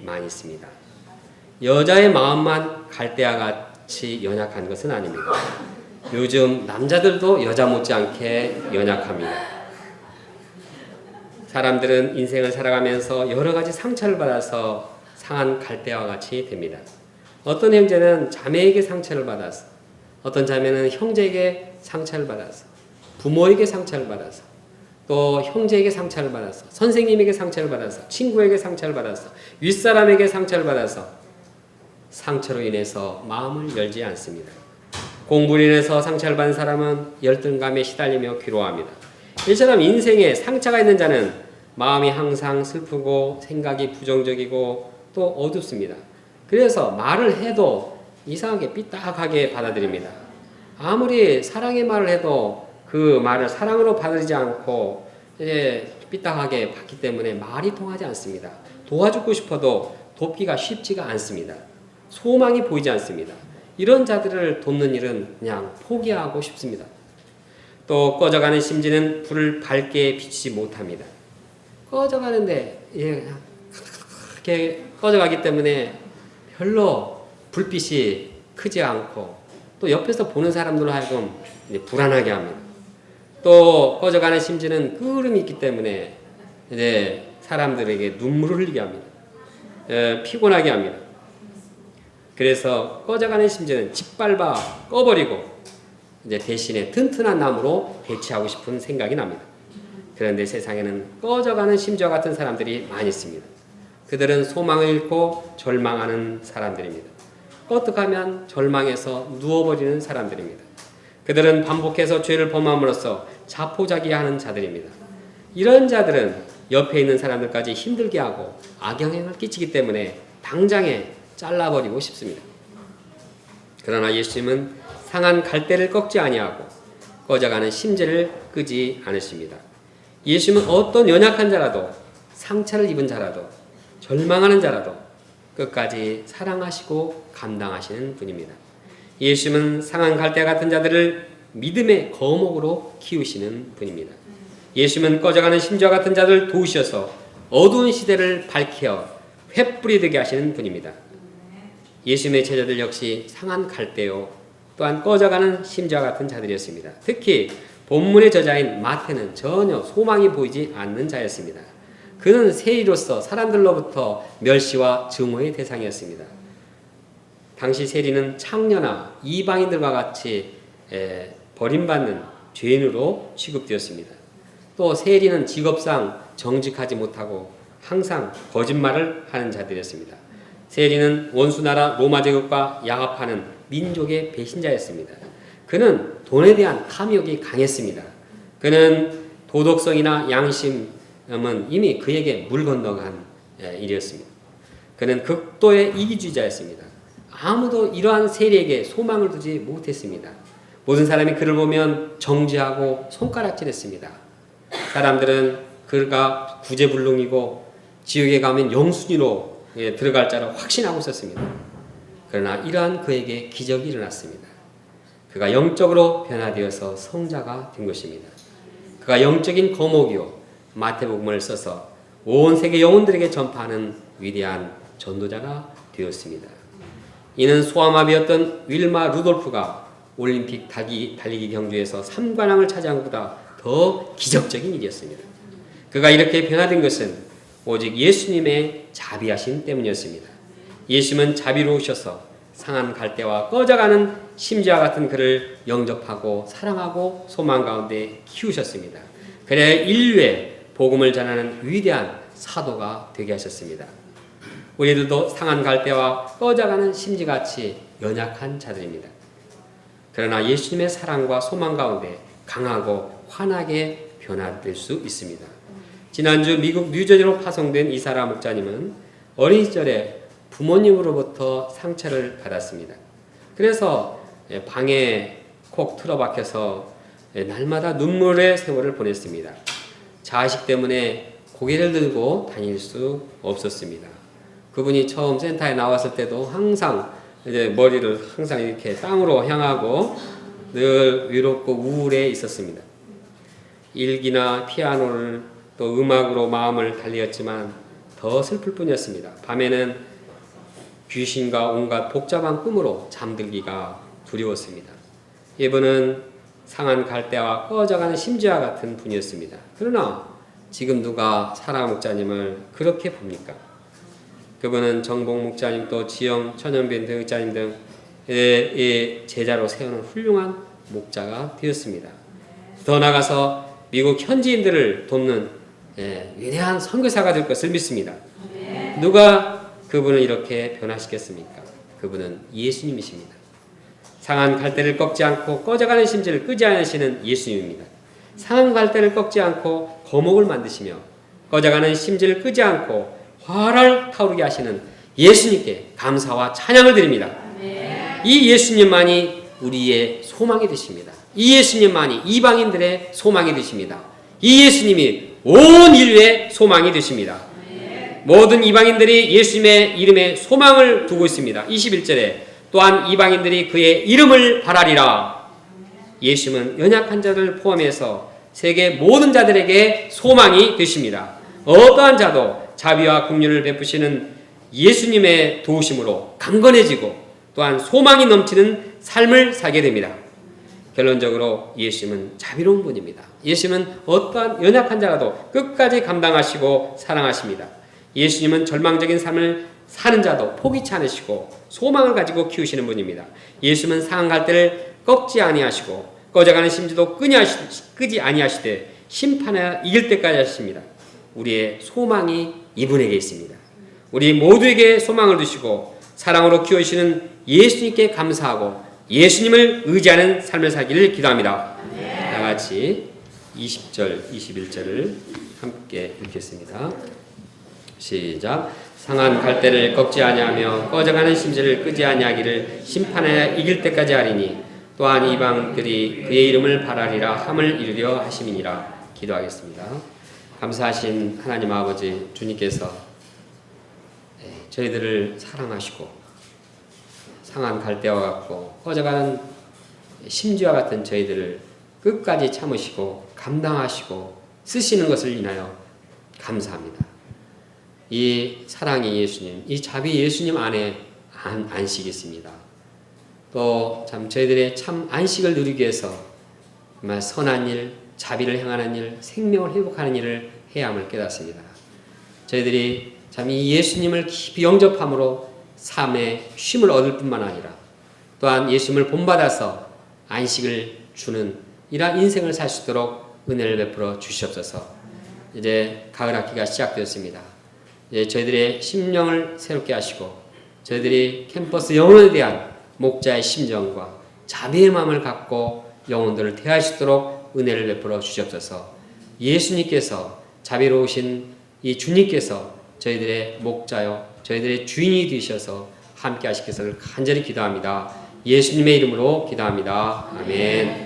많이 있습니다. 여자의 마음만 갈대와 같이 연약한 것은 아닙니다. 요즘 남자들도 여자 못지않게 연약합니다. 사람들은 인생을 살아가면서 여러 가지 상처를 받아서 상한 갈대와 같이 됩니다. 어떤 형제는 자매에게 상처를 받아서, 어떤 자매는 형제에게 상처를 받아서, 부모에게 상처를 받아서, 또 형제에게 상처를 받아서, 선생님에게 상처를 받아서, 친구에게 상처를 받아서, 윗사람에게 상처를 받아서 상처로 인해서 마음을 열지 않습니다. 공부로 인해서 상처를 받은 사람은 열등감에 시달리며 괴로워합니다. 이처럼 인생에 상처가 있는 자는 마음이 항상 슬프고 생각이 부정적이고 또 어둡습니다. 그래서 말을 해도 이상하게 삐딱하게 받아들입니다. 아무리 사랑의 말을 해도 그 말을 사랑으로 받아들이지 않고 이제 삐딱하게 받기 때문에 말이 통하지 않습니다. 도와주고 싶어도 돕기가 쉽지가 않습니다. 소망이 보이지 않습니다. 이런 자들을 돕는 일은 그냥 포기하고 싶습니다. 또 꺼져가는 심지는 불을 밝게 비추지 못합니다. 꺼져가는데 이렇게 꺼져가기 때문에 별로 불빛이 크지 않고 또 옆에서 보는 사람들로 하여금 불안하게 합니다. 또 꺼져가는 심지는 끄름이 있기 때문에 이제 사람들에게 눈물을 흘리게 합니다. 피곤하게 합니다. 그래서 꺼져가는 심지는 짓밟아 꺼버리고 이제 대신에 튼튼한 나무로 대체하고 싶은 생각이 납니다. 그런데 세상에는 꺼져가는 심지와 같은 사람들이 많이 있습니다. 그들은 소망을 잃고 절망하는 사람들입니다. 껐득하면 절망해서 누워버리는 사람들입니다. 그들은 반복해서 죄를 범함으로써 자포자기하는 자들입니다. 이런 자들은 옆에 있는 사람들까지 힘들게 하고 악영향을 끼치기 때문에 당장에 잘라버리고 싶습니다. 그러나 예수님은 상한 갈대를 꺾지 아니하고 꺼져가는 심지를 끄지 않으십니다. 예수님은 어떤 연약한 자라도 상처를 입은 자라도 절망하는 자라도 끝까지 사랑하시고 감당하시는 분입니다. 예수님은 상한 갈대 같은 자들을 믿음의 거목으로 키우시는 분입니다. 예수님은 꺼져가는 심지와 같은 자들을 도우셔서 어두운 시대를 밝혀 횃불이 되게 하시는 분입니다. 예수님의 제자들 역시 상한 갈대요 또한 꺼져가는 심지와 같은 자들이었습니다. 특히 본문의 저자인 마태는 전혀 소망이 보이지 않는 자였습니다. 그는 세리로서 사람들로부터 멸시와 증오의 대상이었습니다. 당시 세리는 창녀나 이방인들과 같이 버림받는 죄인으로 취급되었습니다. 또 세리는 직업상 정직하지 못하고 항상 거짓말을 하는 자들이었습니다. 세리는 원수나라 로마 제국과 야합하는 민족의 배신자였습니다. 그는 돈에 대한 탐욕이 강했습니다. 그는 도덕성이나 양심은 이미 그에게 물 건너간 일이었습니다. 그는 극도의 이기주의자였습니다. 아무도 이러한 세리에게 소망을 두지 못했습니다. 모든 사람이 그를 보면 정죄하고 손가락질했습니다. 사람들은 그가 구제불능이고 지옥에 가면 영순위로 들어갈 자로 확신하고 있었습니다. 그러나 이러한 그에게 기적이 일어났습니다. 그가 영적으로 변화되어서 성자가 된 것입니다. 그가 영적인 거목이요 마태복음을 써서 온 세계 영혼들에게 전파하는 위대한 전도자가 되었습니다. 이는 소아마비였던 윌마 루돌프가 올림픽 달리기 경주에서 3관왕을 차지한 것보다 더 기적적인 일이었습니다. 그가 이렇게 변화된 것은 오직 예수님의 자비하심 때문이었습니다. 예수님은 자비로우셔서 상한 갈대와 꺼져가는 심지와 같은 그를 영접하고 사랑하고 소망 가운데 키우셨습니다. 그래야 인류에 복음을 전하는 위대한 사도가 되게 하셨습니다. 우리들도 상한 갈대와 꺼져가는 심지같이 연약한 자들입니다. 그러나 예수님의 사랑과 소망 가운데 강하고 환하게 변화될 수 있습니다. 지난주 미국 뉴저지로 파송된 이사라 목자님은 어린 시절에 부모님으로부터 상처를 받았습니다. 그래서 방에 콕 틀어박혀서 날마다 눈물의 세월을 보냈습니다. 자식 때문에 고개를 들고 다닐 수 없었습니다. 그분이 처음 센터에 나왔을 때도 항상 이제 머리를 항상 이렇게 땅으로 향하고 늘 외롭고 우울해 있었습니다. 일기나 피아노를 또 음악으로 마음을 달리었지만 더 슬플 뿐이었습니다. 밤에는 귀신과 온갖 복잡한 꿈으로 잠들기가 두려웠습니다. 이분은 상한 갈대와 꺼져가는 심지와 같은 분이었습니다. 그러나 지금 누가 사라 목자님을 그렇게 봅니까? 그분은 정복 목자님 또 지영 천연빈 목자님 등의 제자로 세우는 훌륭한 목자가 되었습니다. 더 나아가서 미국 현지인들을 돕는 위대한 선교사가 될 것을 믿습니다. 누가 그분을 이렇게 변화시켰습니까? 그분은 예수님이십니다. 상한 갈대를 꺾지 않고 꺼져가는 심지를 끄지 않으시는 예수님입니다. 상한 갈대를 꺾지 않고 거목을 만드시며 꺼져가는 심지를 끄지 않고 활활 타오르게 하시는 예수님께 감사와 찬양을 드립니다. 이 예수님만이 우리의 소망이 되십니다. 이 예수님만이 이방인들의 소망이 되십니다. 이 예수님이 온 인류의 소망이 되십니다. 모든 이방인들이 예수님의 이름에 소망을 두고 있습니다. 21절에 또한 이방인들이 그의 이름을 바라리라. 예수님은 연약한 자를 포함해서 세계 모든 자들에게 소망이 되십니다. 어떠한 자도 자비와 긍휼을 베푸시는 예수님의 도우심으로 강건해지고 또한 소망이 넘치는 삶을 살게 됩니다. 결론적으로 예수님은 자비로운 분입니다. 예수님은 어떠한 연약한 자라도 끝까지 감당하시고 사랑하십니다. 예수님은 절망적인 삶을 사는 자도 포기치 않으시고 소망을 가지고 키우시는 분입니다. 예수님은 상한 갈대를 꺾지 아니하시고 꺼져가는 심지도 끄지 아니하시되 심판하여 이길 때까지 하십니다. 우리의 소망이 이분에게 있습니다. 우리 모두에게 소망을 두시고 사랑으로 키우시는 예수님께 감사하고 예수님을 의지하는 삶을 살기를 기도합니다. 다 같이 20절, 21절을 함께 읽겠습니다. 시작. 상한 갈대를 꺾지 아니하며 꺼져가는 심지를 끄지 아니하기를 심판하여 이길 때까지 하리니 또한 이방들이 그의 이름을 바라리라 함을 이루려 하심이니라. 기도하겠습니다. 감사하신 하나님 아버지 주님께서 저희들을 사랑하시고 상한 갈대와 같고 꺼져가는 심지와 같은 저희들을 끝까지 참으시고 감당하시고 쓰시는 것을 인하여 감사합니다. 이 사랑의 예수님, 이 자비 예수님 안에 안식이 있습니다. 또 참 저희들의 참 안식을 누리기 위해서 정말 선한 일, 자비를 행하는 일, 생명을 회복하는 일을 해야 함을 깨닫습니다. 저희들이 참 이 예수님을 깊이 영접함으로 삶의 쉼을 얻을 뿐만 아니라 또한 예수님을 본받아서 안식을 주는 이러한 인생을 살 수 있도록 은혜를 베풀어 주시옵소서. 이제 가을 학기가 시작되었습니다. 이제 저희들의 심령을 새롭게 하시고 저희들이 캠퍼스 영혼에 대한 목자의 심정과 자비의 마음을 갖고 영혼들을 대할 수 있도록 은혜를 베풀어 주시옵소서. 예수님께서 자비로우신 이 주님께서 저희들의 목자요 저희들의 주인이 되셔서 함께 하실 것을 간절히 기도합니다. 예수님의 이름으로 기도합니다. 아멘.